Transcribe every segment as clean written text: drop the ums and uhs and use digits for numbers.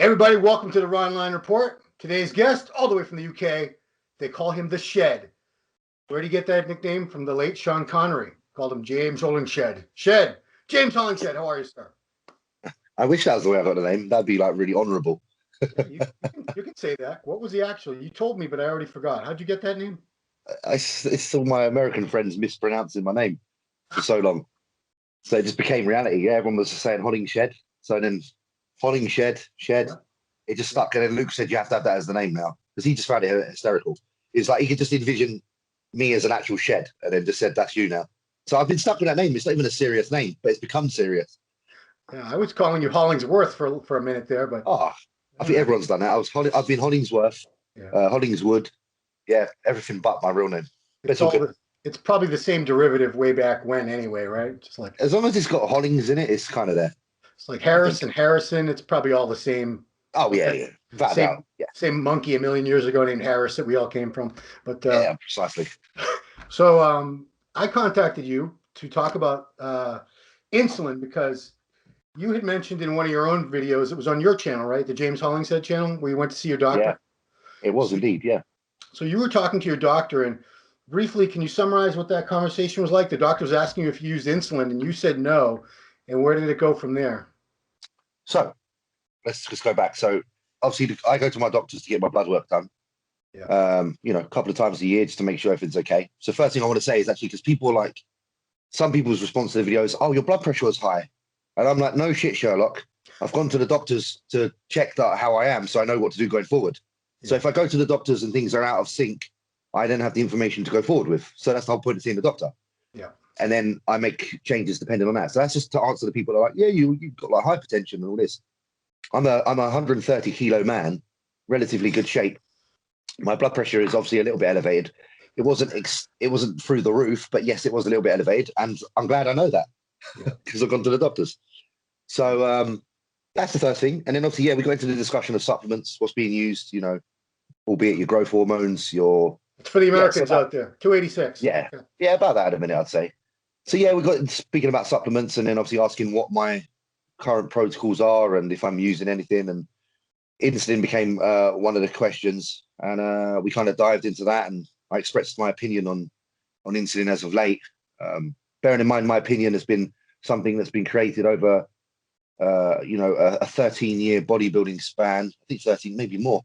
Hey everybody, welcome to the Ronline Report. Today's guest, all the way from the UK, they call him the Shed. Where did he get that nickname? From the late Sean Connery. Called him James Hollingshead. Shed. James Hollingshead, how are you, sir? I wish that was the way I got the name. That'd be like really honourable. Yeah, you can say that. What was the actual? You told me, but I already forgot. How'd you get that name? It's still my American friends mispronouncing my name for so long. So it just became reality. Yeah, everyone was just saying Hollingshead. So then Hollingshead, Shed. Yeah. It just stuck. And then Luke said you have to have that as the name now because he just found it hysterical. It's like he could just envision me as an actual shed and then just said, that's you now. So I've been stuck with that name. It's not even a serious name, but it's become serious. Yeah, I was calling you Hollingsworth for a minute there, but I think everyone's done that. I've been Hollingsworth, Hollingswood, everything but my real name. It's probably the same derivative way back when, anyway, right? Just like as long as it's got Hollings in it, it's kind of there. It's like Harris and Harrison. It's probably all the same. Oh yeah. Same monkey a million years ago named Harris that we all came from. But yeah, precisely. So I contacted you to talk about insulin because you had mentioned in one of your own videos, it was on your channel, right? The James Hollingshead channel, where you went to see your doctor. Yeah, it was indeed, yeah. So you were talking to your doctor, and briefly, can you summarize what that conversation was like? The doctor was asking you if you used insulin, and you said no. And where did it go from there? So let's just go back. So obviously, I go to my doctors to get my blood work done. Yeah. A couple of times a year just to make sure everything's okay. So first thing I want to say is actually because people like some people's response to the videos, oh, your blood pressure was high. And I'm like, no shit, Sherlock. I've gone to the doctors to check that how I am so I know what to do going forward. Yeah. So if I go to the doctors and things are out of sync, I then have the information to go forward with. So that's the whole point of seeing the doctor. Yeah. And then I make changes depending on that. So that's just to answer the people that are like, yeah, you've got like hypertension and all this. I'm a 130 kilo man, relatively good shape. My blood pressure is obviously a little bit elevated. It wasn't through the roof, but yes, it was a little bit elevated. And I'm glad I know that because I've gone to the doctors. So that's the first thing. And then obviously, we go into the discussion of supplements, what's being used, albeit your growth hormones, It's for the Americans out there, 286. Yeah, okay. Yeah, about that in a minute, I'd say. So we got speaking about supplements and then obviously asking what my current protocols are and if I'm using anything. And insulin became one of the questions. And we kind of dived into that and I expressed my opinion on insulin as of late. Bearing in mind, my opinion has been something that's been created over, a 13-year bodybuilding span. I think 13, maybe more.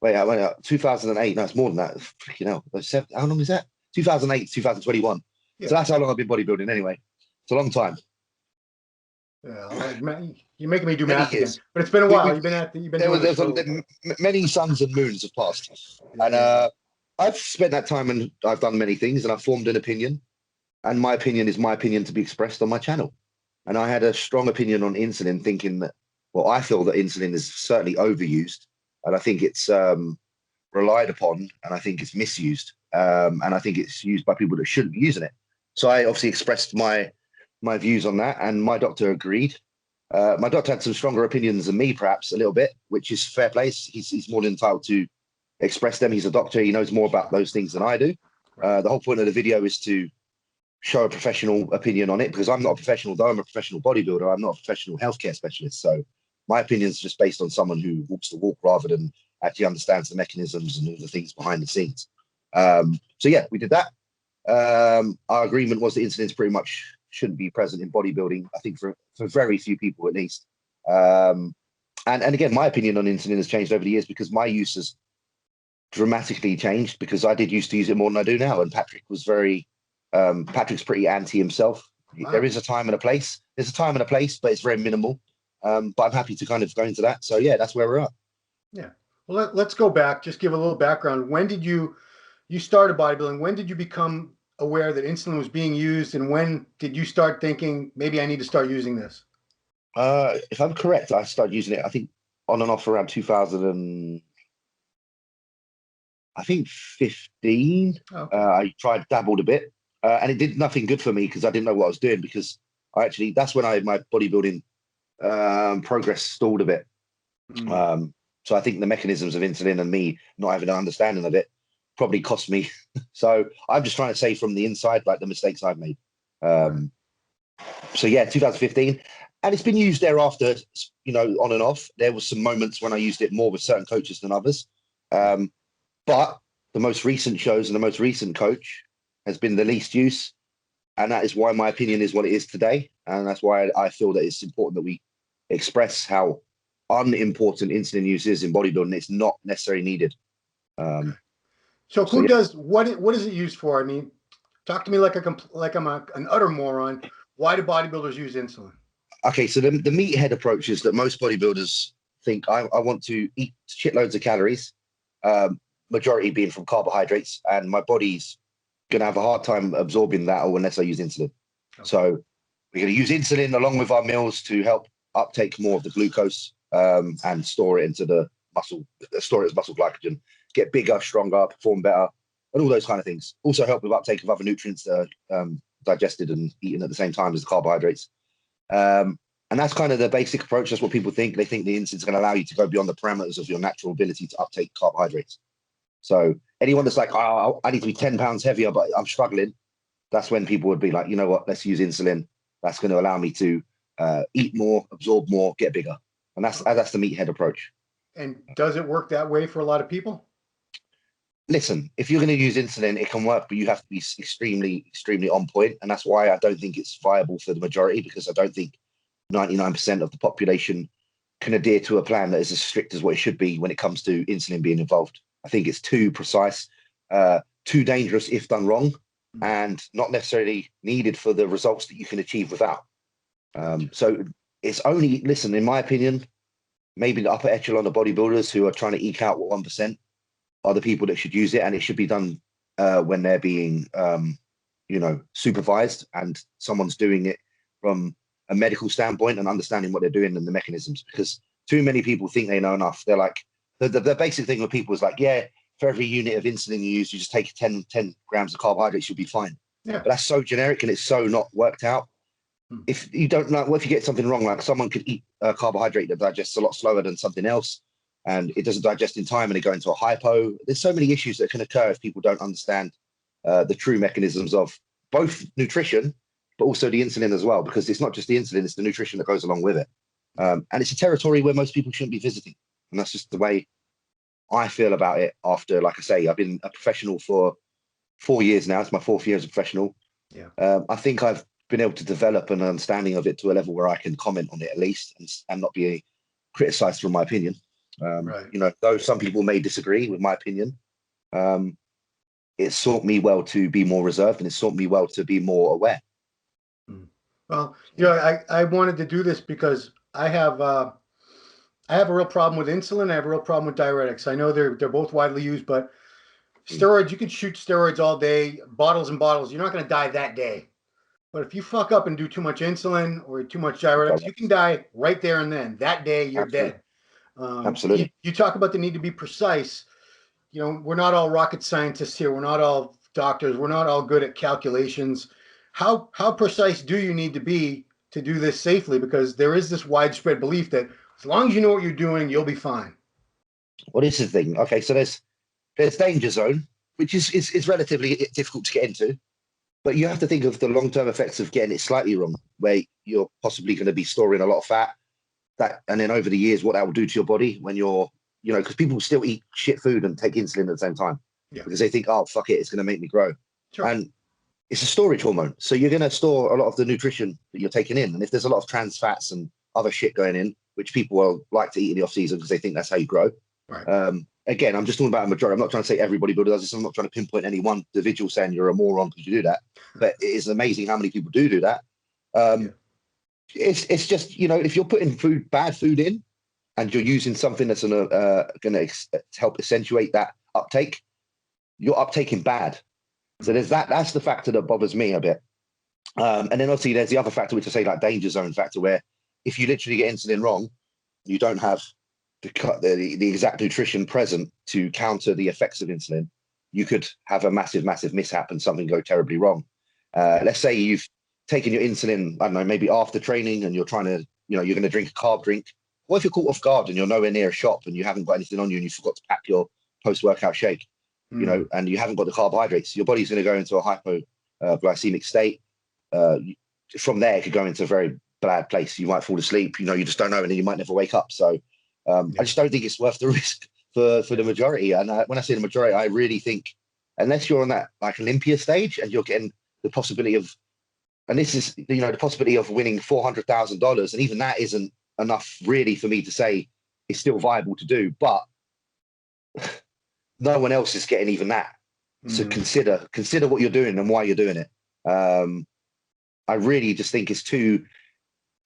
Wait, I went out 2008. No, it's more than that. Freaking hell. How long is that? 2008, 2021. Yeah. So that's how long I've been bodybuilding anyway. It's a long time. Yeah, you're making me do math again. But it's been a while. You've been many suns and moons have passed. And I've spent that time and I've done many things and I've formed an opinion. And my opinion is my opinion to be expressed on my channel. And I had a strong opinion on insulin, thinking that, I feel that insulin is certainly overused. And I think it's relied upon, and I think it's misused, and I think it's used by people that shouldn't be using it. So I obviously expressed my views on that, and my doctor agreed. My doctor had some stronger opinions than me, perhaps a little bit, which is fair play. He's more than entitled to express them. He's a doctor. He knows more about those things than I do. The whole point of the video is to show a professional opinion on it because I'm not a professional, though I'm a professional bodybuilder. I'm not a professional healthcare specialist. So my opinion is just based on someone who walks the walk rather than actually understands the mechanisms and all the things behind the scenes. We did that. Our agreement was that insulin pretty much shouldn't be present in bodybuilding, I think for very few people at least. And again, my opinion on insulin has changed over the years because my use has dramatically changed because I did used to use it more than I do now. And Patrick was Patrick's pretty anti himself. Wow. There is a time and a place. There's a time and a place, but it's very minimal. But I'm happy to kind of go into that. So that's where we're at. Yeah. Well, let's go back. Just give a little background. When did you started bodybuilding? When did you become aware that insulin was being used, and when did you start thinking maybe I need to start using this? If I'm correct, I started using it, I think, on and off around 2015. Okay. I dabbled a bit, and it did nothing good for me because I didn't know what I was doing. Because that's when my bodybuilding progress stalled a bit. So I think the mechanisms of insulin and me not having an understanding of it probably cost me. So I'm just trying to say from the inside, like the mistakes I've made. 2015. And it's been used thereafter, on and off. There was some moments when I used it more with certain coaches than others. But the most recent shows and the most recent coach has been the least use. And that is why my opinion is what it is today. And that's why I feel that it's important that we express how unimportant insulin use is in bodybuilding. It's not necessarily needed. So who does, what is it used for? I mean, talk to me like I'm an utter moron. Why do bodybuilders use insulin? Okay, so the meathead approach is that most bodybuilders think I want to eat shitloads of calories, majority being from carbohydrates, and my body's going to have a hard time absorbing that unless I use insulin. Okay. So we're going to use insulin along with our meals to help uptake more of the glucose and store it into the muscle, store it as muscle glycogen, get bigger, stronger, perform better, and all those kind of things. Also help with uptake of other nutrients that are digested and eaten at the same time as the carbohydrates. And that's kind of the basic approach. That's what people think. They think the insulin is going to allow you to go beyond the parameters of your natural ability to uptake carbohydrates. So anyone that's like, oh, I need to be 10 pounds heavier, but I'm struggling. That's when people would be like, you know what, let's use insulin. That's going to allow me to eat more, absorb more, get bigger. And that's the meathead approach. And does it work that way for a lot of people? Listen, if you're going to use insulin, it can work, but you have to be extremely, extremely on point. And that's why I don't think it's viable for the majority, because I don't think 99% of the population can adhere to a plan that is as strict as what it should be when it comes to insulin being involved. I think it's too precise, too dangerous if done wrong, and not necessarily needed for the results that you can achieve without. So it's only, listen, in my opinion, maybe the upper echelon of bodybuilders who are trying to eke out 1% are the people that should use it, and it should be done when they're being, supervised, and someone's doing it from a medical standpoint and understanding what they're doing and the mechanisms. Because too many people think they know enough. They're like, the basic thing with people is like, yeah, for every unit of insulin you use, you just take 10 grams of carbohydrates, you'll be fine. Yeah. But that's so generic and it's so not worked out. If you don't know, what if you get something wrong? Like someone could eat a carbohydrate that digests a lot slower than something else, and it doesn't digest in time and they go into a hypo. There's so many issues that can occur if people don't understand the true mechanisms of both nutrition, but also the insulin as well, because it's not just the insulin, it's the nutrition that goes along with it. And it's a territory where most people shouldn't be visiting. And that's just the way I feel about it after, like I say, I've been a professional for 4 years now. It's my 4th year as a professional. Yeah. I think I've been able to develop an understanding of it to a level where I can comment on it at least and not be criticized for my opinion. Right. Though some people may disagree with my opinion, it taught me well to be more reserved, and it taught me well to be more aware. Well, I wanted to do this because I have a real problem with insulin. I have a real problem with diuretics. I know they're both widely used, but steroids, you can shoot steroids all day, bottles and bottles. You're not going to die that day. But if you fuck up and do too much insulin or too much diuretics, you can die right there and then. That day, you're dead. Absolutely. You talk about the need to be precise. We're not all rocket scientists here. We're not all doctors. We're not all good at calculations. How precise do you need to be to do this safely? Because there is this widespread belief that as long as you know what you're doing, you'll be fine. Well, this is the thing. Okay, so there's danger zone, which is relatively difficult to get into. But you have to think of the long-term effects of getting it slightly wrong, where you're possibly going to be storing a lot of fat, and then over the years, what that will do to your body when you're, because people still eat shit food and take insulin at the same time, because they think, oh, fuck it, it's going to make me grow. Sure. And it's a storage hormone. So you're going to store a lot of the nutrition that you're taking in. And if there's a lot of trans fats and other shit going in, which people will like to eat in the off season because they think that's how you grow. Right. Again, I'm just talking about a majority. I'm not trying to say every bodybuilder does this. I'm not trying to pinpoint any one individual saying you're a moron because you do that. But it is amazing how many people do that. It's just, if you're putting bad food in and you're using something that's going to help accentuate that uptake, you're uptaking bad. So there's that's the factor that bothers me a bit. And then obviously there's the other factor, which I say like danger zone factor, where if you literally get insulin wrong, you don't have the exact nutrition present to counter the effects of insulin, you could have a massive mishap and something go terribly wrong. Let's say you've taken your insulin, I don't know, maybe after training, and you're trying to, you're going to drink a carb drink. What if you're caught off guard and you're nowhere near a shop and you haven't got anything on you and you forgot to pack your post-workout shake, and you haven't got the carbohydrates? Your body's going to go into a hypoglycemic state. From there, it could go into very bad place. You might fall asleep, you just don't know, and then you might never wake up. So I just don't think it's worth the risk for the majority. And when I say the majority, I really think unless you're on that like Olympia stage and you're getting the possibility of, and this is, the possibility of winning $400,000, and even that isn't enough really for me to say it's still viable to do, but no one else is getting even that. So consider what you're doing and why you're doing it. I really just think it's too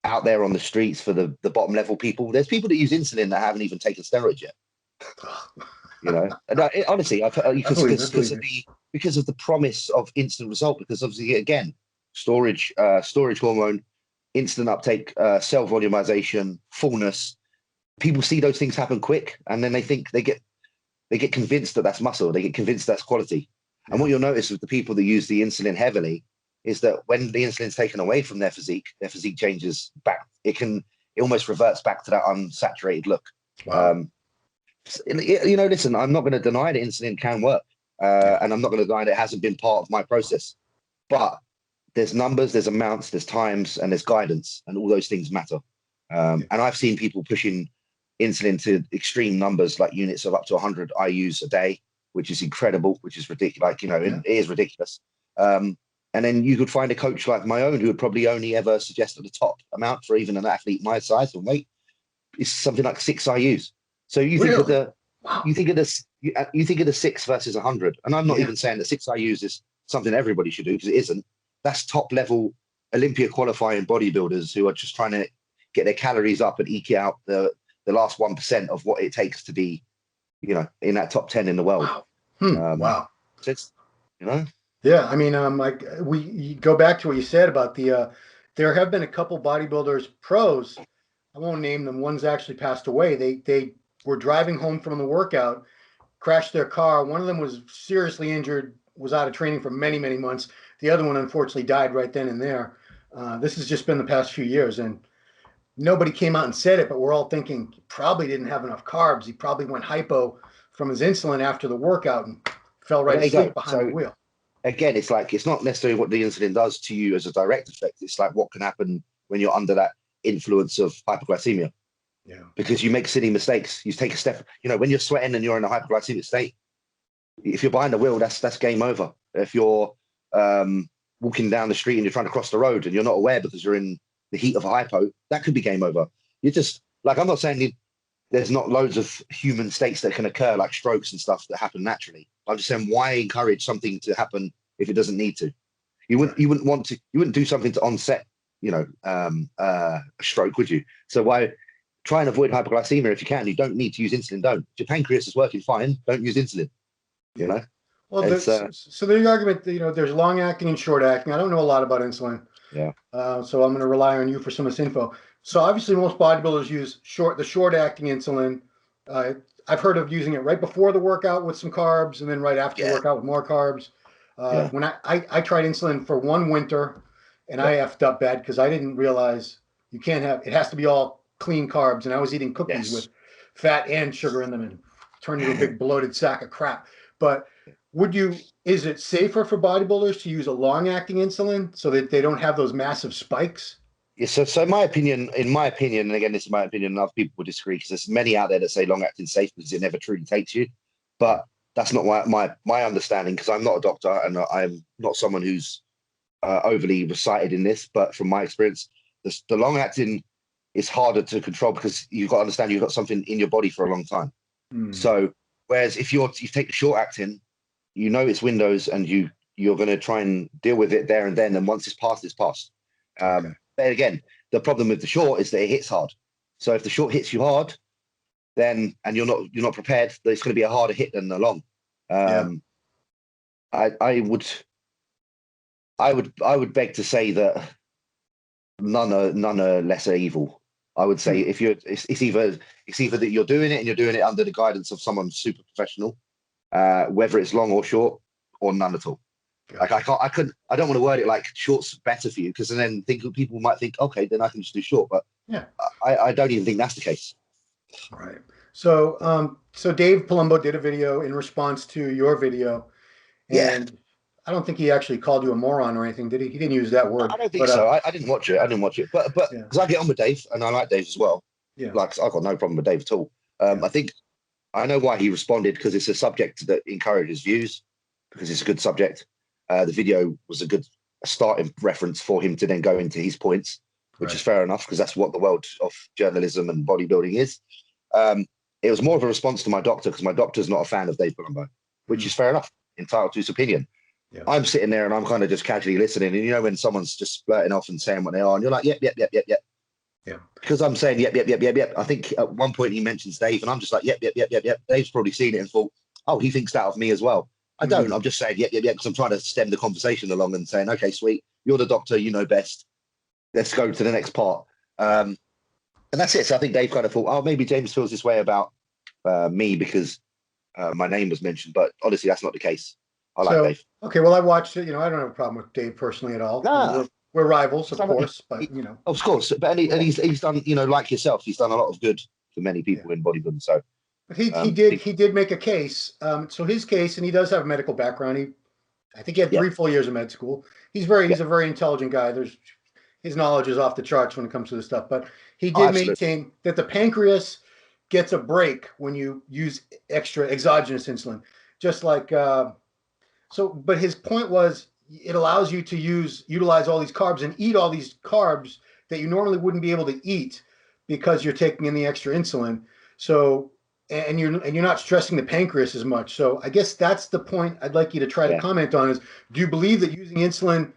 out there on the streets for the bottom level people. There's people that use insulin that haven't even taken steroids yet. And honestly, because of the promise of instant result. Because obviously, again, storage hormone, instant uptake, cell volumization, fullness. People see those things happen quick, and then they think they get convinced that that's muscle. They get convinced that's quality. And what you'll notice with the people that use the insulin heavily is that when the insulin's taken away from their physique changes back. It almost reverts back to that unsaturated look. Wow. Listen, I'm not going to deny that insulin can work, and I'm not going to deny that it hasn't been part of my process. But there's numbers, there's amounts, there's times, and there's guidance, and all those things matter. And I've seen people pushing insulin to extreme numbers, like units of up to 100 IUs a day, which is incredible, which is ridiculous. It is ridiculous. And then you could find a coach like my own who would probably only ever suggest that the top amount for even an athlete my size and weight is something like 6 IUs. So you think of the 6 versus 100, and I'm not even saying that 6 IUs is something everybody should do, because it isn't. That's top level Olympia qualifying bodybuilders who are just trying to get their calories up and eke out the last 1% of what it takes to be, in that top 10 in the world. Wow. Wow. So it's, Yeah, I mean, you go back to what you said about there have been a couple bodybuilders, pros. I won't name them. One's actually passed away. They were driving home from the workout, crashed their car. One of them was seriously injured, was out of training for many, many months. The other one unfortunately died right then and there. This has just been the past few years, and nobody came out and said it, but we're all thinking he probably didn't have enough carbs. He probably went hypo from his insulin after the workout and fell right asleep behind the wheel. Again, it's like, it's not necessarily what the insulin does to you as a direct effect. It's like what can happen when you're under that influence of hypoglycemia. Yeah. Because you make silly mistakes. You take a step, when you're sweating and you're in a hypoglycemic state, if you're behind the wheel, that's game over. If you're walking down the street and you're trying to cross the road and you're not aware because you're in the heat of a hypo, that could be game over. You're just, like, I'm not saying there's not loads of human states that can occur, like strokes and stuff that happen naturally. I'm just saying, why encourage something to happen if it doesn't need to? You wouldn't do something to onset, a stroke, would you? So why try and avoid hypoglycemia if you can? You don't need to use insulin. Don't. If your pancreas is working fine, don't use insulin. Well, so the argument, there's long acting and short acting. I don't know a lot about insulin. Yeah. So I'm going to rely on you for some of this info. So obviously most bodybuilders use the short acting insulin. I've heard of using it right before the workout with some carbs, and then right after the workout with more carbs. When I tried insulin for one winter, and I effed up bad because I didn't realize it has to be all clean carbs, and I was eating cookies with fat and sugar in them and turned into a big bloated sack of crap. But is it safer for bodybuilders to use a long acting insulin so that they don't have those massive spikes? Yeah, so in my opinion, and again, this is my opinion, and other people will disagree because there's many out there that say long acting safe because it never truly takes you. But that's not my understanding, because I'm not a doctor and I'm not someone who's overly recited in this. But from my experience, the long acting is harder to control because you've got to understand you've got something in your body for a long time. So whereas if you take the short acting, its windows and you're going to try and deal with it there and then. And once it's passed, it's passed. But again, the problem with the short is that it hits hard. So if the short hits you hard, then and you're not prepared, it's going to be a harder hit than the long. I would beg to say that none are lesser evil. I would say if it's either that you're doing it and you're doing it under the guidance of someone super professional, whether it's long or short, or none at all. Like I don't want to word it like short's better for you, because then people might think, okay, then I can just do short. But I don't even think that's the case. Right. So Dave Palumbo did a video in response to your video, and I don't think he actually called you a moron or anything, did he? He didn't use that word. I don't think so. I didn't watch it. I didn't watch it, but yeah, because I get on with Dave and I like Dave as well. yeah, Like I've got no problem with Dave at all. Yeah. I think I know why he responded, because it's a subject that encourages views, because it's a good subject. The video was a good starting reference for him to then go into his points, which Right. is fair enough, because that's what the world of journalism and bodybuilding is. It was more of a response to my doctor, because my doctor's not a fan of Dave Palumbo, which is fair enough, entitled to his opinion. Yeah. I'm sitting there and I'm kind of just casually listening. And you know, when someone's just splurting off and saying what they are, and you're like, yep, yep, yep, yep, yep. Yeah. Because I'm saying, yep, yep, yep, yep, yep. I think at one point he mentions Dave, and I'm just like, yep, yep, yep, yep, yep. Dave's probably seen it and thought, oh, he thinks that of me as well. I don't. I'm just saying, yep, yep, yep, because I'm trying to stem the conversation along and saying, okay, sweet, you're the doctor, you know best. Let's go to the next part. And that's it. So I think Dave kind of thought, oh, maybe James feels this way about me because my name was mentioned. But honestly, that's not the case. I like Dave. Okay, well, I watched it. I don't have a problem with Dave personally at all. Nah. We're rivals, of course, but Of course. But he's done, like yourself, he's done a lot of good for many people in bodybuilding. So but he did make a case. So his case, and he does have a medical background. I think he had 3 full years of med school. He's a very intelligent guy. His knowledge is off the charts when it comes to this stuff. But he did maintain that the pancreas gets a break when you use extra exogenous insulin, just like but his point was it allows you to utilize all these carbs and eat all these carbs that you normally wouldn't be able to eat because you're taking in the extra insulin. So and you're not stressing the pancreas as much. So I guess that's the point I'd like you to try to comment on is, do you believe that using insulin,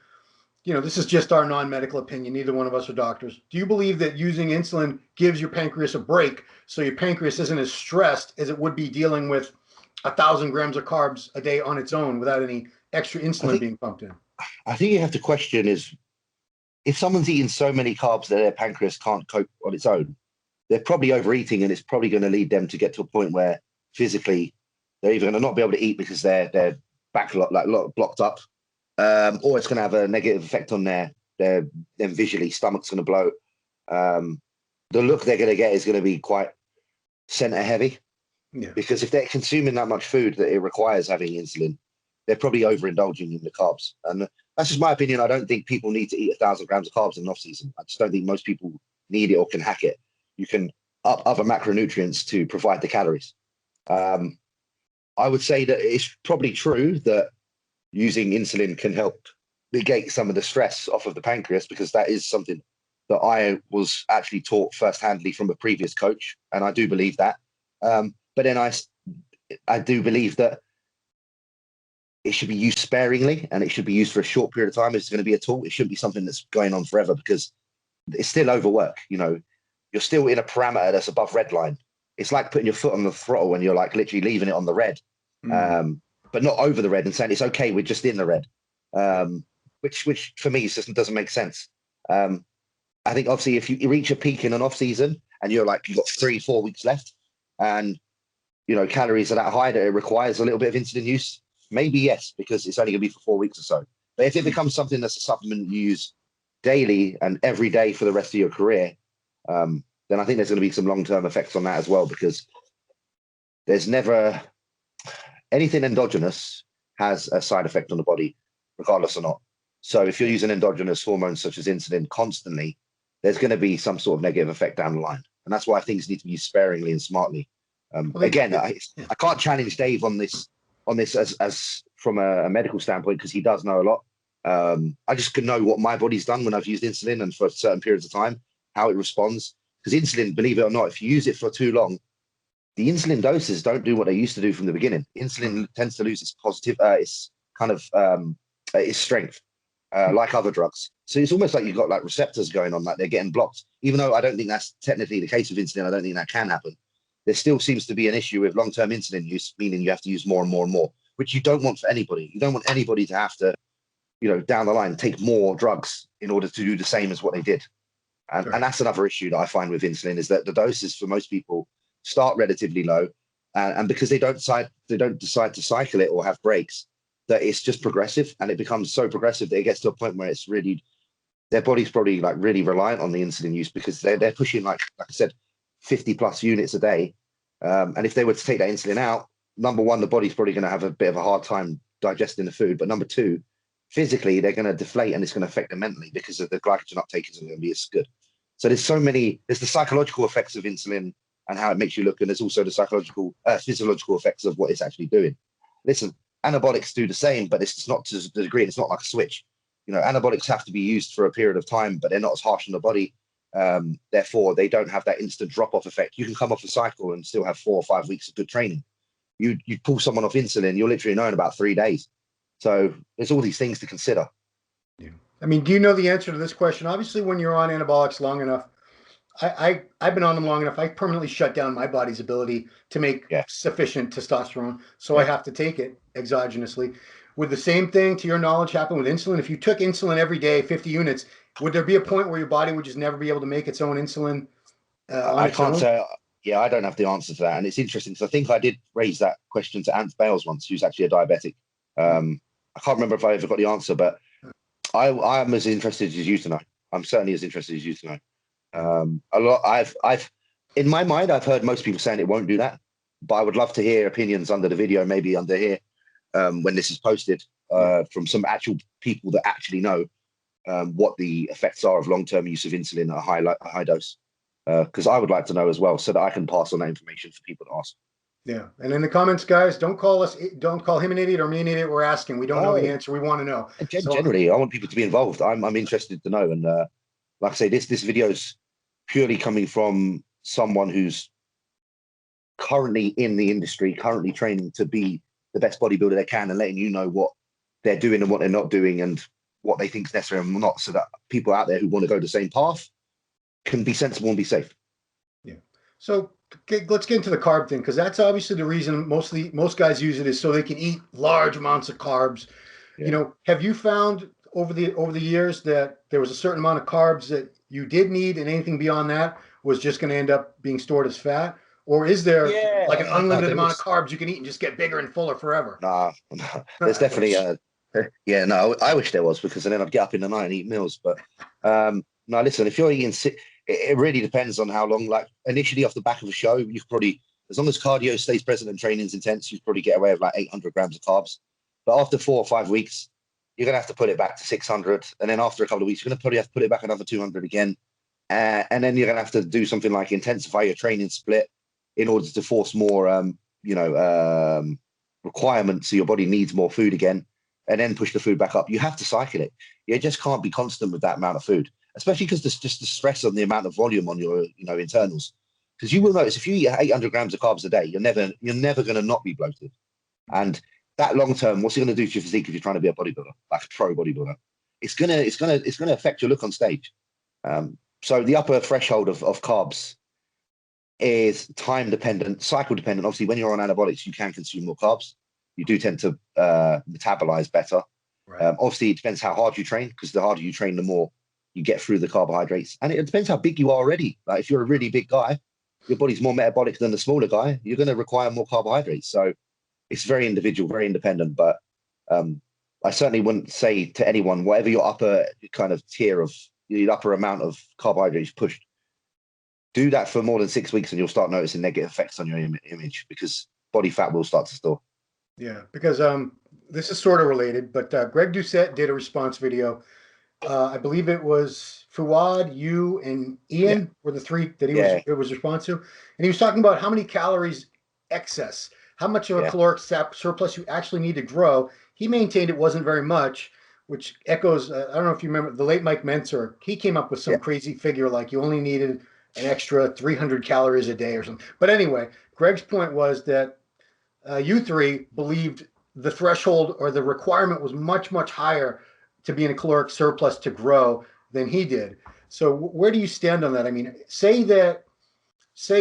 this is just our non-medical opinion, neither one of us are doctors. Do you believe that using insulin gives your pancreas a break so your pancreas isn't as stressed as it would be dealing with 1,000 grams of carbs a day on its own without any extra insulin being pumped in? I think you have to question is, if someone's eating so many carbs that their pancreas can't cope on its own, they're probably overeating, and it's probably going to lead them to get to a point where physically they're either going to not be able to eat because they're blocked up, or it's going to have a negative effect on them visually. Stomach's going to bloat. The look they're going to get is going to be quite center heavy. Yeah. Because if they're consuming that much food that it requires having insulin, they're probably overindulging in the carbs. And that's just my opinion. I don't think people need to eat 1,000 grams of carbs in an off season. I just don't think most people need it or can hack it. You can up other macronutrients to provide the calories. I would say that it's probably true that using insulin can help negate some of the stress off of the pancreas, because that is something that I was actually taught first-handly from a previous coach, and I do believe that. But then I do believe that it should be used sparingly, and it should be used for a short period of time. If it's going to be a tool, it shouldn't be something that's going on forever, because it's still overwork. You're still in a parameter that's above red line. It's like putting your foot on the throttle when you're like literally leaving it on the red, but not over the red, and saying it's okay, we're just in the red, which for me just doesn't make sense. I think obviously if you reach a peak in an off season and you've got 3-4 weeks left, and calories are that high that it requires a little bit of insulin use, maybe yes, because it's only going to be for 4 weeks or so. But if it becomes something that's a supplement you use daily and every day for the rest of your career, then I think there's going to be some long-term effects on that as well, because there's never anything endogenous has a side effect on the body, regardless or not. So if you're using endogenous hormones such as insulin constantly, there's going to be some sort of negative effect down the line. And that's why things need to be used sparingly and smartly. Again, I can't challenge Dave on this as from a medical standpoint, because he does know a lot. I just can know what my body's done when I've used insulin and for certain periods of time, how it responds. Because insulin, believe it or not, if you use it for too long, the insulin doses don't do what they used to do from the beginning. Insulin tends to lose its its strength, like other drugs. So it's almost like you've got like receptors going on, like they're getting blocked. Even though I don't think that's technically the case with insulin, I don't think that can happen. There still seems to be an issue with long-term insulin use, meaning you have to use more and more and more, which you don't want for anybody. You don't want anybody to have to, down the line, take more drugs in order to do the same as what they did. And that's another issue that I find with insulin, is that the doses for most people start relatively low, and because they don't decide to cycle it or have breaks, that it's just progressive, and it becomes so progressive that it gets to a point where it's really, their body's probably like really reliant on the insulin use, because they're pushing like I said, 50 plus units a day, and if they were to take that insulin out, number one, the body's probably going to have a bit of a hard time digesting the food, but number two, physically they're going to deflate, and it's going to affect them mentally because of the glycogen uptake isn't going to be as good. So there's the psychological effects of insulin and how it makes you look, and there's also the physiological effects of what it's actually doing. Listen, anabolics do the same, but it's not to the degree. It's not like a switch. Anabolics have to be used for a period of time, but they're not as harsh on the body. Therefore, they don't have that instant drop-off effect. You can come off a cycle and still have 4 or 5 weeks of good training. You pull someone off insulin, you'll literally know in about 3 days. So there's all these things to consider. Yeah. I mean, do you know the answer to this question? Obviously, when you're on anabolics long enough, I've been on them long enough. I permanently shut down my body's ability to make sufficient testosterone, so I have to take it exogenously. Would the same thing, to your knowledge, happen with insulin? If you took insulin every day, 50 units, would there be a point where your body would just never be able to make its own insulin? I can't say. Yeah, I don't have the answer to that, and it's interesting because I think I did raise that question to Ant Bales once, who's actually a diabetic. I can't remember if I ever got the answer, but I am as interested as you to know. I'm certainly as interested as you to know. I've in my mind, I've heard most people saying it won't do that, but I would love to hear opinions under the video, maybe under here, when this is posted, from some actual people that actually know what the effects are of long-term use of insulin at a high dose. Because I would like to know as well, so that I can pass on that information for people to ask. Yeah, and in the comments, guys, don't call him an idiot or me an idiot. We're asking. We don't know the answer. We want to know. Generally, I want people to be involved. I'm interested to know. And like I say, this video is purely coming from someone who's currently in the industry, currently training to be the best bodybuilder they can, and letting you know what they're doing and what they're not doing, and what they think is necessary and not, so that people out there who want to go the same path can be sensible and be safe. Yeah. So let's get into the carb thing, because that's obviously the reason most guys use it, is so they can eat large amounts of carbs. Yeah. Have you found over the years that there was a certain amount of carbs that you did need, and anything beyond that was just going to end up being stored as fat? Or is there like an unlimited amount of carbs you can eat and just get bigger and fuller forever? No. There's definitely I wish there was, because then I'd get up in the night and eat meals. But no, listen, if you're eating, it really depends on how long. Like initially off the back of a show, you could probably, as long as cardio stays present and training's intense, you'd probably get away with like 800 grams of carbs. But after 4 or 5 weeks, you're going to have to put it back to 600. And then after a couple of weeks, you're going to probably have to put it back another 200 again. And then you're going to have to do something like intensify your training split in order to force more, requirements. So your body needs more food again, and then push the food back up. You have to cycle it. You just can't be constant with that amount of food, especially because there's just the stress on the amount of volume on your, internals. Because you will notice if you eat 800 grams of carbs a day, you're never going to not be bloated. And that long term, what's it going to do to your physique if you're trying to be a bodybuilder, like a pro bodybuilder? It's gonna affect your look on stage. So the upper threshold of carbs is time dependent, cycle dependent. Obviously, when you're on anabolics, you can consume more carbs. You do tend to metabolize better. Right. Obviously, it depends how hard you train, because the harder you train, the more you get through the carbohydrates. And it depends how big you are already. Like if you're a really big guy, your body's more metabolic than the smaller guy, you're going to require more carbohydrates. So it's very individual, very independent. But I certainly wouldn't say to anyone, whatever your upper kind of tier of your upper amount of carbohydrates pushed, do that for more than 6 weeks and you'll start noticing negative effects on your image, because body fat will start to store. Yeah, because this is sort of related, but Greg Doucette did a response video. I believe it was Fuad, you, and Ian were the three that it was response to. And he was talking about how many calories excess, how much of a caloric surplus you actually need to grow. He maintained it wasn't very much, which echoes, I don't know if you remember, the late Mike Mentzer. He came up with some crazy figure like you only needed an extra 300 calories a day or something. But anyway, Greg's point was that you three believed the threshold or the requirement was much, much higher to be in a caloric surplus to grow than he did. So where do you stand on that? I mean, say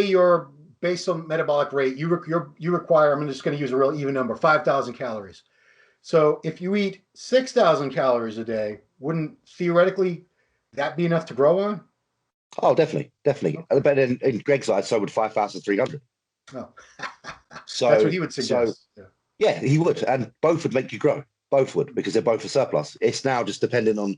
your basal metabolic rate, you require, I'm just going to use a real even number, 5,000 calories. So if you eat 6,000 calories a day, wouldn't theoretically that be enough to grow on? Oh, definitely. But in Greg's eyes, so would 5,300. Oh, so that's what he would suggest. So, yeah, he would, and both would make you grow. Both would, because they're both a surplus. It's now just depending on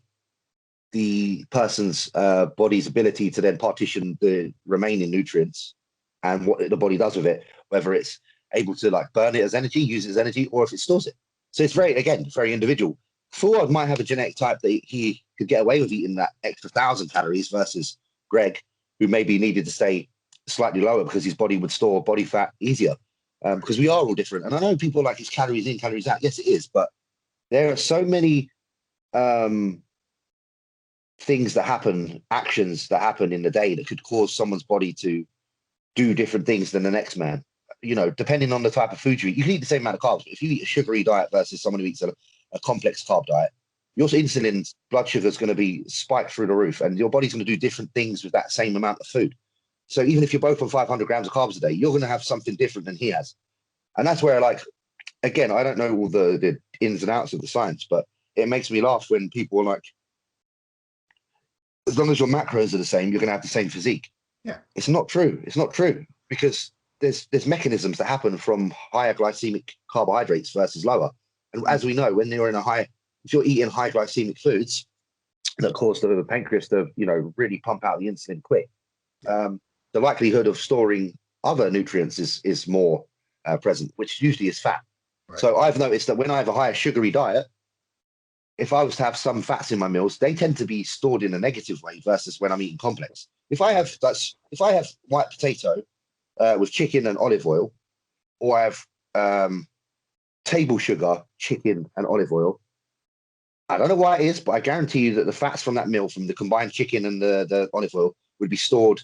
the person's body's ability to then partition the remaining nutrients and what the body does with it, whether it's able to like burn it as energy, use it as energy, or if it stores it. So it's very individual. Fuad might have a genetic type that he could get away with eating that extra 1,000 calories versus Greg, who maybe needed to stay slightly lower because his body would store body fat easier. Because we are all different. And I know people like it's calories in, calories out. Yes, it is. But there are so many things that happen, actions that happen in the day that could cause someone's body to do different things than the next man. You know, depending on the type of food you eat, you can eat the same amount of carbs. But if you eat a sugary diet versus someone who eats a complex carb diet, your insulin, blood sugar is going to be spiked through the roof, and your body's going to do different things with that same amount of food. So even if you're both on 500 grams of carbs a day, you're going to have something different than he has. And that's where, like, again, I don't know all the ins and outs of the science, but it makes me laugh when people are like, as long as your macros are the same, you're going to have the same physique. Yeah. It's not true. It's not true, because there's mechanisms that happen from higher glycemic carbohydrates versus lower. And as we know, when you're in if you're eating high glycemic foods that cause the pancreas to, you know, really pump out the insulin quick, the likelihood of storing other nutrients is more present, which usually is fat. Right. So I've noticed that when I have a higher sugary diet, if I was to have some fats in my meals, they tend to be stored in a negative way versus when I'm eating complex. If I have white potato with chicken and olive oil, or I have table sugar, chicken and olive oil, I don't know why it is, but I guarantee you that the fats from that meal, from the combined chicken and the olive oil, would be stored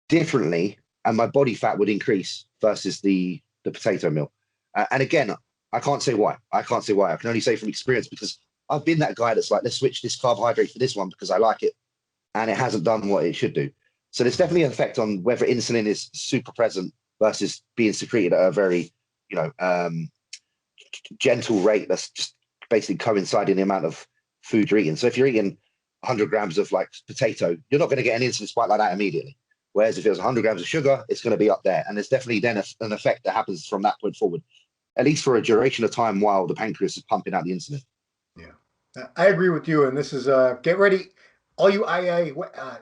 differently, and my body fat would increase versus the potato meal. And again, I can't say why. I can only say from experience, because I've been that guy that's like, let's switch this carbohydrate for this one because I like it, and it hasn't done what it should do. So there's definitely an effect on whether insulin is super present versus being secreted at a very, you know, gentle rate that's just basically coinciding the amount of food you're eating. So if you're eating 100 grams of like potato, you're not going to get an insulin spike like that immediately. Whereas if it was 100 grams of sugar, it's going to be up there. And there's definitely then an effect that happens from that point forward, at least for a duration of time while the pancreas is pumping out the insulin. Yeah, I agree with you. And this is, get ready, all you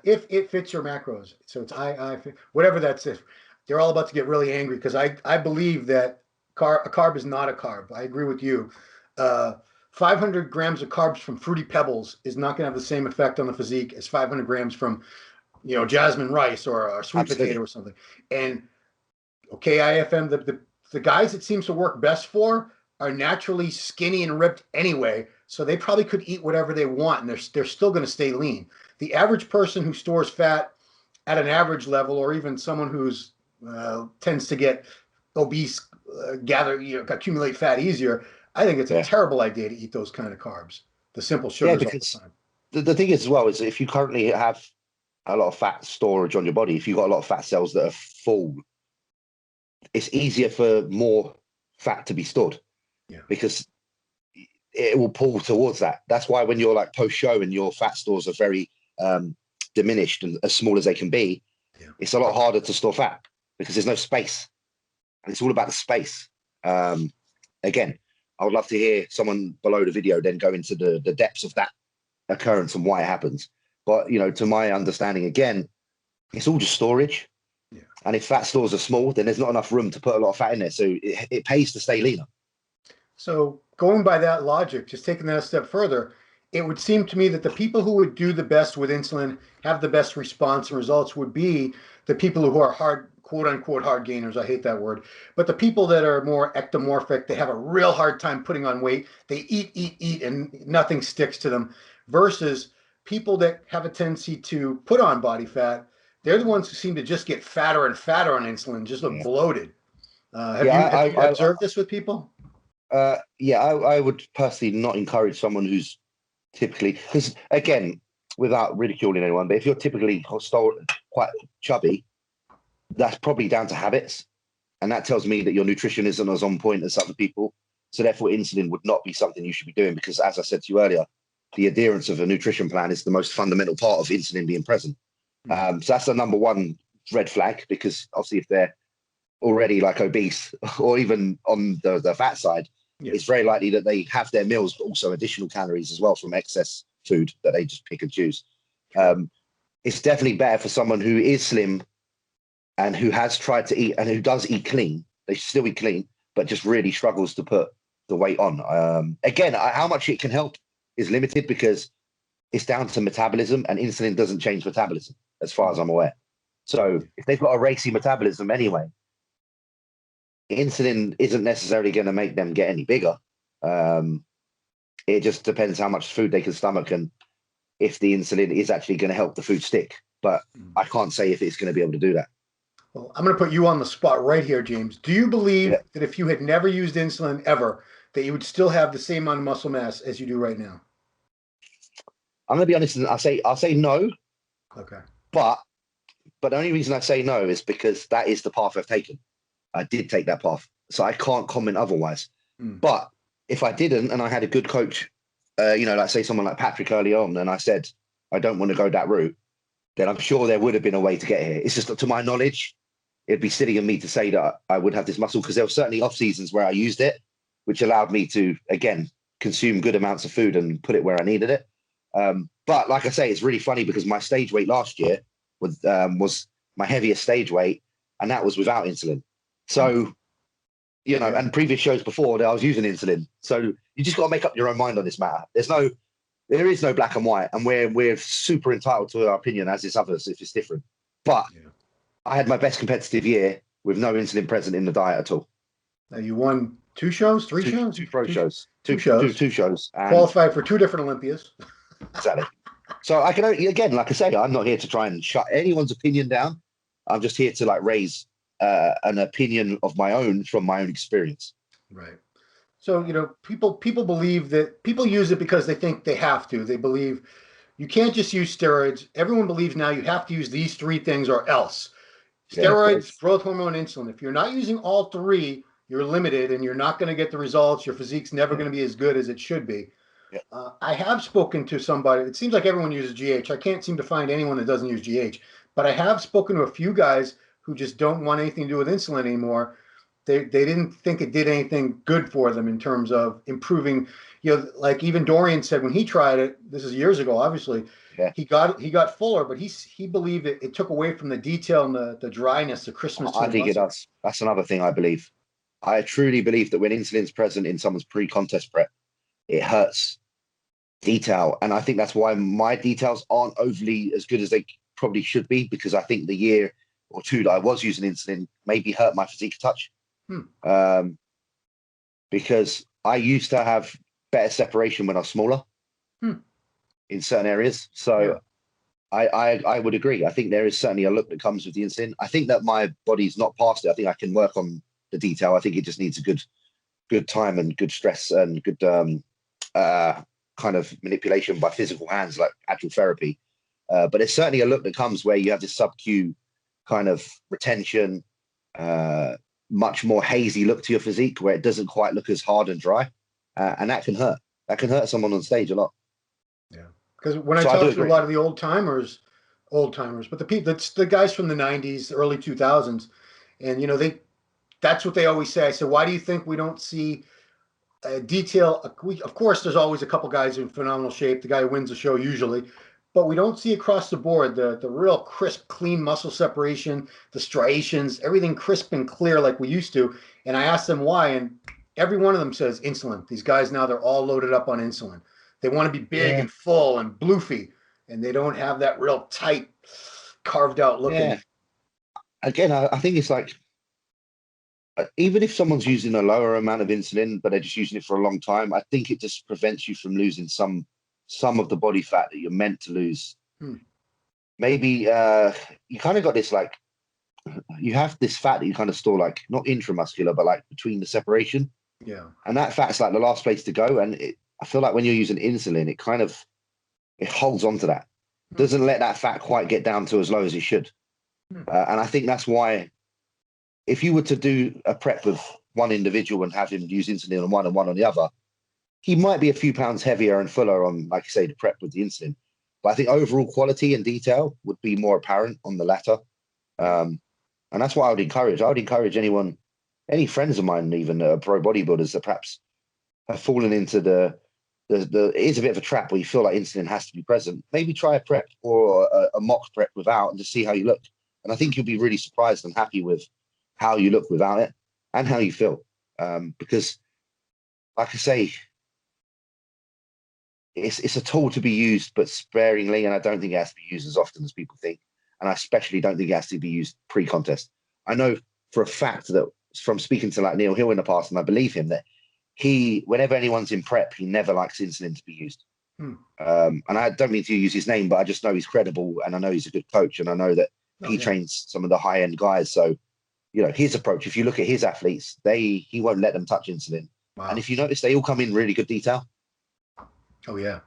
if it fits your macros. So it's whatever that's it. They're all about to get really angry, because I believe that a carb is not a carb. I agree with you. 500 grams of carbs from Fruity Pebbles is not going to have the same effect on the physique as 500 grams from, you know, jasmine rice or a sweet potato or something. And okay, IFM, the guys it seems to work best for are naturally skinny and ripped anyway, so they probably could eat whatever they want, and they're still going to stay lean. The average person who stores fat at an average level, or even someone who's tends to get obese, accumulate fat easier, I think it's a terrible idea to eat those kind of carbs, the simple sugars all the time. The thing is as well is, if you currently have a lot of fat storage on your body, if you've got a lot of fat cells that are full, it's easier for more fat to be stored, because it will pull towards that. That's why when you're like post-show and your fat stores are very diminished and as small as they can be, it's a lot harder to store fat because there's no space. And it's all about the space. Again, I would love to hear someone below the video then go into the depths of that occurrence and why it happens. But, you know, to my understanding, again, it's all just storage. Yeah. And if fat stores are small, then there's not enough room to put a lot of fat in there. So it pays to stay leaner. So going by that logic, just taking that a step further, it would seem to me that the people who would do the best with insulin, have the best response and results, would be the people who are hard, quote unquote, hard gainers. I hate that word. But the people that are more ectomorphic, they have a real hard time putting on weight. They eat, and nothing sticks to them, versus people that have a tendency to put on body fat. They're the ones who seem to just get fatter and fatter on insulin, just look bloated. Have you observed this with people? I would personally not encourage someone who's typically, because again, without ridiculing anyone, but if you're typically quite chubby, that's probably down to habits. And that tells me that your nutrition isn't as on point as other people. So therefore, insulin would not be something you should be doing, because as I said to you earlier, the adherence of a nutrition plan is the most fundamental part of insulin being present. So that's the number one red flag, because obviously if they're already like obese or even on the fat side, it's very likely that they have their meals, but also additional calories as well from excess food that they just pick and choose. It's definitely better for someone who is slim and who has tried to eat and who does eat clean. They still eat clean, but just really struggles to put the weight on. Again, how much it can help is limited because it's down to metabolism, and insulin doesn't change metabolism as far as I'm aware. So if they've got a racy metabolism anyway, insulin isn't necessarily going to make them get any bigger. It just depends how much food they can stomach and if the insulin is actually going to help the food stick. But I can't say if it's going to be able to do that. Well, I'm going to put you on the spot right here, James. Do you believe that if you had never used insulin ever, that you would still have the same amount of muscle mass as you do right now? I'm going to be honest, and I'll say no. Okay. But the only reason I say no is because that is the path I've taken. I did take that path, so I can't comment otherwise. But if I didn't, and I had a good coach, like say someone like Patrick early on, and I said I don't want to go that route, then I'm sure there would have been a way to get here. It's just that, to my knowledge, it'd be silly of me to say that I would have this muscle, because there were certainly off seasons where I used it, which allowed me to again consume good amounts of food and put it where I needed it. But like I say, it's really funny because my stage weight last year was my heaviest stage weight, and that was without insulin. So, and previous shows before that I was using insulin. So you just got to make up your own mind on this matter. There is no black and white, and we're super entitled to our opinion, as is others if it's different. But I had my best competitive year with no insulin present in the diet at all. Now you won two shows. Two pro shows. Two shows. And qualified for two different Olympias. Exactly. So I can only, again, like I say, I'm not here to try and shut anyone's opinion down. I'm just here to raise an opinion of my own from my own experience. Right. So, people believe that people use it because they think they have to. They believe you can't just use steroids. Everyone believes now you have to use these three things or else. Steroids, growth hormone, insulin. If you're not using all three, you're limited and you're not going to get the results. Your physique's never going to be as good as it should be. I have spoken to somebody. It seems like everyone uses GH. I can't seem to find anyone that doesn't use GH. But I have spoken to a few guys who just don't want anything to do with insulin anymore. They didn't think it did anything good for them in terms of improving. Like even Dorian said when he tried it. This is years ago, obviously. He got fuller, but he believed it took away from the detail and the dryness, the crispness. I think it does. That's another thing I believe. I truly believe that when insulin's present in someone's pre-contest prep, it hurts detail, and I think that's why my details aren't overly as good as they probably should be, because I think the year or two that I was using insulin maybe hurt my physique a touch. Because I used to have better separation when I was smaller in certain areas. So I would agree. I think there is certainly a look that comes with the insulin. I think that my body's not past it. I think I can work on the detail. I think it just needs a good time and good stress and good kind of manipulation by physical hands, like actual therapy. But there's certainly a look that comes where you have this sub-Q kind of retention, much more hazy look to your physique, where it doesn't quite look as hard and dry. And that can hurt. That can hurt someone on stage a lot. Yeah. Because when I talk to a lot of the old timers, but the guys from the 90s, early 2000s, and that's what they always say. I said, why do you think we don't see detail? Of course, there's always a couple guys in phenomenal shape. The guy who wins the show usually, but we don't see across the board the real crisp, clean muscle separation, the striations, everything crisp and clear like we used to. And I asked them why, and every one of them says insulin. These guys now, they're all loaded up on insulin. They want to be big and full and bloofy, and they don't have that real tight, carved out looking. Yeah. Again, I think it's like, even if someone's using a lower amount of insulin, but they're just using it for a long time, I think it just prevents you from losing some of the body fat that you're meant to lose. Maybe you kind of got this, like, you have this fat that you kind of store, like, not intramuscular, but like between the separation. Yeah. And that fat's like the last place to go. And I feel like when you're using insulin, it holds on to that. Doesn't let that fat quite get down to as low as it should. And I think that's why, if you were to do a prep with one individual and have him use insulin on one and one on the other, he might be a few pounds heavier and fuller on, like you say, the prep with the insulin. But I think overall quality and detail would be more apparent on the latter. And that's what I would encourage. I would encourage any friends of mine, even pro bodybuilders, that perhaps have fallen into it is a bit of a trap where you feel like insulin has to be present. Maybe try a prep or a mock prep without and just see how you look. And I think you'll be really surprised and happy with how you look without it and how you feel. Because like I say, it's a tool to be used, but sparingly, and I don't think it has to be used as often as people think. And I especially don't think it has to be used pre-contest. I know for a fact that from speaking to like Neil Hill in the past, and I believe him, that whenever anyone's in prep, he never likes insulin to be used. And I don't mean to use his name, but I just know he's credible, and I know he's a good coach, and I know that he trains some of the high-end guys. So, his approach, if you look at his athletes, he won't let them touch insulin. Wow. And if you notice, they all come in really good detail. Oh yeah,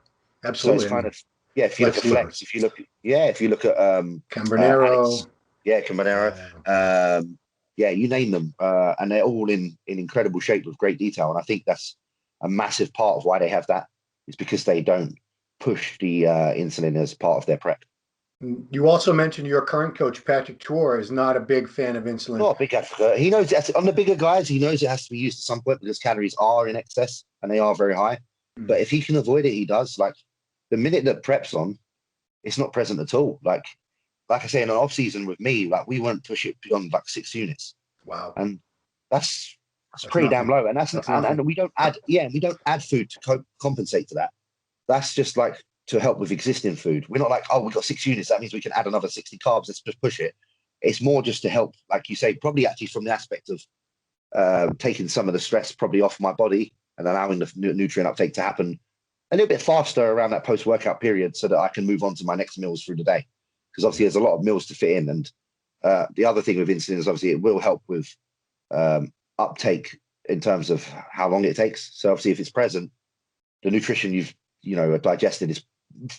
absolutely. So it's kind of if you look at Flex, if you look at Cambronero, Cambronero, you name them, and they're all in incredible shape with great detail. And I think that's a massive part of why they have that, is because they don't push the insulin as part of their prep. You also mentioned your current coach, Patrick Tour, is not a big fan of insulin. Not a big advocate. He knows on the bigger guys, he knows it has to be used at some point because calories are in excess and they are very high. But if he can avoid it, he does. Like the minute that prep's on, it's not present at all. Like I say, in an off season with me, like we won't push it beyond like 6 units. Wow. And that's pretty damn low. And and we don't add food to compensate for that. That's just like to help with existing food. We're not like, oh, we've got 6 units. That means we can add another 60 carbs. Let's just push it. It's more just to help, like you say, probably actually from the aspect of taking some of the stress probably off my body and allowing the nutrient uptake to happen a little bit faster around that post-workout period so that I can move on to my next meals through the day. Because obviously there's a lot of meals to fit in. And the other thing with insulin is obviously it will help with uptake in terms of how long it takes. So obviously if it's present, the nutrition you've digested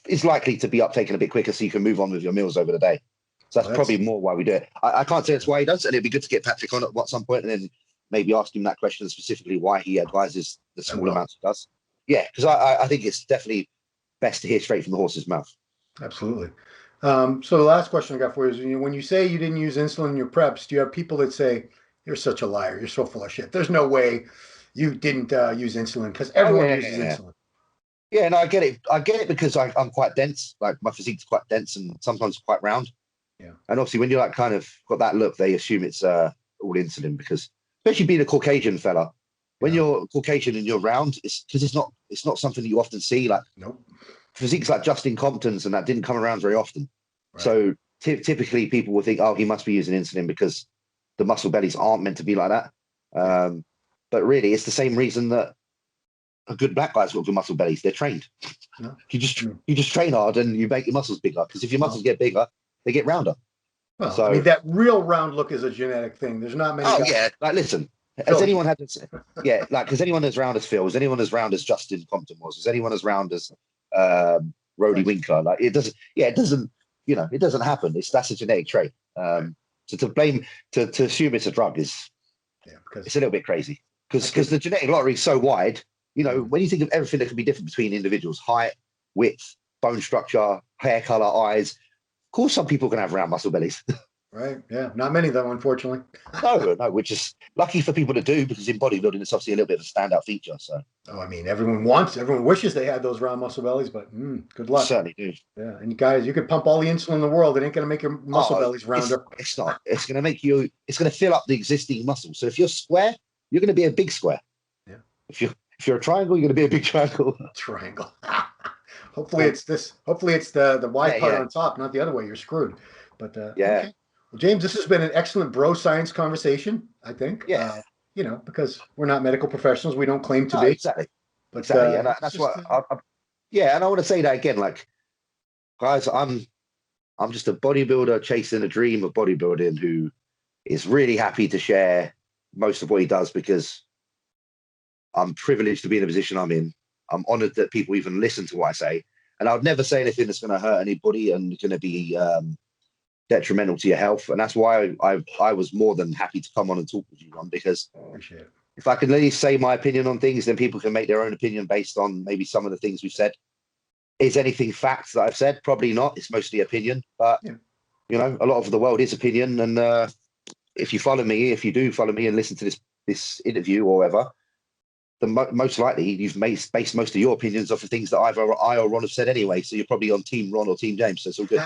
is likely to be uptaken a bit quicker so you can move on with your meals over the day. So that's probably more why we do it. I can't say that's why he does, and it'd be good to get Patrick on at some point and then maybe ask him that question specifically, why he advises the small amounts he does. Yeah, because I think it's definitely best to hear straight from the horse's mouth. Absolutely. So the last question I got for you is, when you say you didn't use insulin in your preps, do you have people that say, you're such a liar, you're so full of shit, there's no way you didn't use insulin, because everyone uses insulin? Yeah, no, I get it because I'm quite dense. Like my physique's quite dense and sometimes quite round. Yeah. And obviously when you're like kind of got that look, they assume it's all insulin, because especially being a Caucasian fella, when you're Caucasian and you're round, it's because it's not something that you often see. Like physiques like Justin Compton's and that didn't come around very often. Right. So typically people will think, oh, he must be using insulin because the muscle bellies aren't meant to be like that. But really, it's the same reason that a good black guy's got good muscle bellies. They're trained. No. You just train hard and you make your muscles bigger, because if your muscles get bigger, they get rounder. Well, so, I mean, that real round look is a genetic thing. There's not many. Oh guys. Yeah, like listen, has anyone had this? Yeah, like has anyone as round as Phil? Is anyone as round as Justin Compton was? Is anyone as round as Rody Winkler? Like it doesn't. Yeah, it doesn't. It doesn't happen. That's a genetic trait. So to assume it's a drug is, it's a little bit crazy, because the genetic lottery is so wide. When you think of everything that can be different between individuals, height, width, bone structure, hair color, eyes, of course some people can have round muscle bellies. Right. Yeah. Not many though, unfortunately. No, which is lucky for people to do, because in bodybuilding it's obviously a little bit of a standout feature. So. Oh, I mean, everyone wishes they had those round muscle bellies, but good luck. Certainly do. Yeah, and guys, you could pump all the insulin in the world, it ain't going to make your muscle bellies rounder. It's not. It's going to make you. It's going to fill up the existing muscle. So if you're square, you're going to be a big square. Yeah. If you're a triangle, you're going to be a big triangle. Triangle. Hopefully it's this. Hopefully it's the wide part on top, not the other way. You're screwed. But okay. Well, James, this has been an excellent bro science conversation, I think. Yeah. Because we're not medical professionals, we don't claim to be. Exactly. But, exactly. And that's what. And I want to say that again, like, guys, I'm just a bodybuilder chasing a dream of bodybuilding who is really happy to share most of what he does, because I'm privileged to be in the position I'm in. I'm honored that people even listen to what I say. And I would never say anything that's going to hurt anybody and going to be detrimental to your health. And that's why I was more than happy to come on and talk with you, Ron, because if I can at least say my opinion on things, then people can make their own opinion based on maybe some of the things we've said. Is anything facts that I've said? Probably not. It's mostly opinion. But, a lot of the world is opinion. And if you do follow me and listen to this interview or whatever, then most likely you've based most of your opinions off of things that either I or Ron have said anyway. So you're probably on Team Ron or Team James. So it's all good.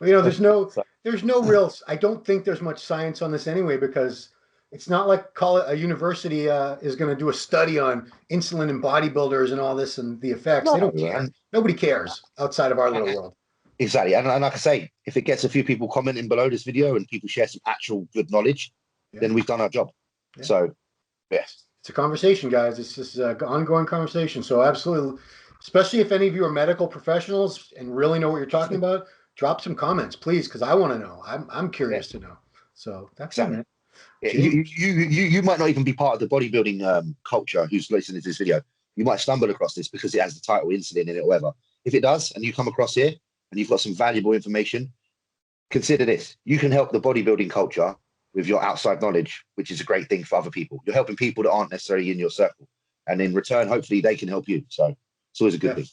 Well, there's no real. I don't think there's much science on this anyway, because It's not like a university is going to do a study on insulin and bodybuilders and all this and the effects. They No, don't care. and Nobody cares outside of our little world. exactly. And like I say, if it gets a few people commenting below this video and people share some actual good knowledge, then we've done our job. Yeah. So, yes. It's a conversation, guys. It's just an ongoing conversation. So absolutely, especially if any of you are medical professionals and really know what you're talking about, drop some comments, please, because I want to know. I'm curious to know. So that's it, man. Yeah, you might not even be part of the bodybuilding culture who's listening to this video. You might stumble across this because it has the title insulin in it or whatever. If it does, and you come across here and you've got some valuable information, consider this. You can help the bodybuilding culture with your outside knowledge, which is a great thing for other people. You're helping people that aren't necessarily in your circle. And in return, hopefully they can help you. So it's always a good thing.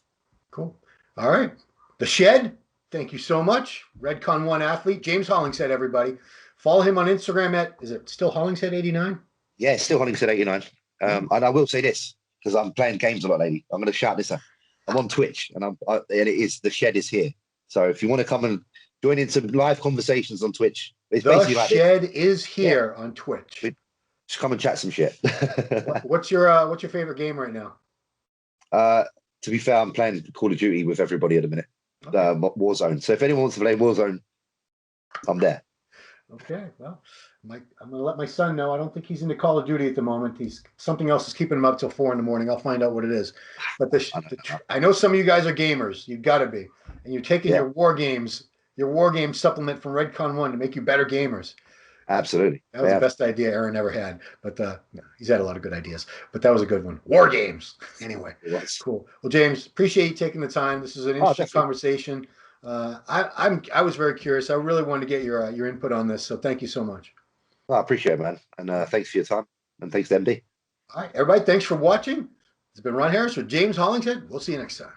Cool. All right. The Shed, thank you so much. Redcon 1 athlete, James Hollingshead, everybody. Follow him on Instagram at, is it still Hollingshead89? Yeah, it's still Hollingshead89. And I will say this, because I'm playing games a lot lately. I'm going to shout this out. I'm on Twitch, and it is The Shed is here. So if you want to come and join in some live conversations on Twitch, it's basically like Shed is here on Twitch. Just come and chat some shit. What's your favorite game right now? To be fair, I'm playing Call of Duty with everybody at the minute. Okay. Warzone. So if anyone wants to play Warzone, I'm there. Okay, well, I'm going to let my son know. I don't think he's into Call of Duty at the moment. Something else is keeping him up till 4 a.m. I'll find out what it is. But I know some of you guys are gamers. You've got to be, and you're taking your war game supplement from Redcon 1 to make you better gamers. Absolutely, that was the best idea Aaron ever had. But he's had a lot of good ideas. But that was a good one. War games. Anyway, cool. Well, James, appreciate you taking the time. This is an interesting conversation. I was very curious. I really wanted to get your input on this. So thank you so much. Well, I appreciate it, man. And thanks for your time. And thanks to MD. All right, everybody. Thanks for watching. It's been Ron Harris with James Hollingshead. We'll see you next time.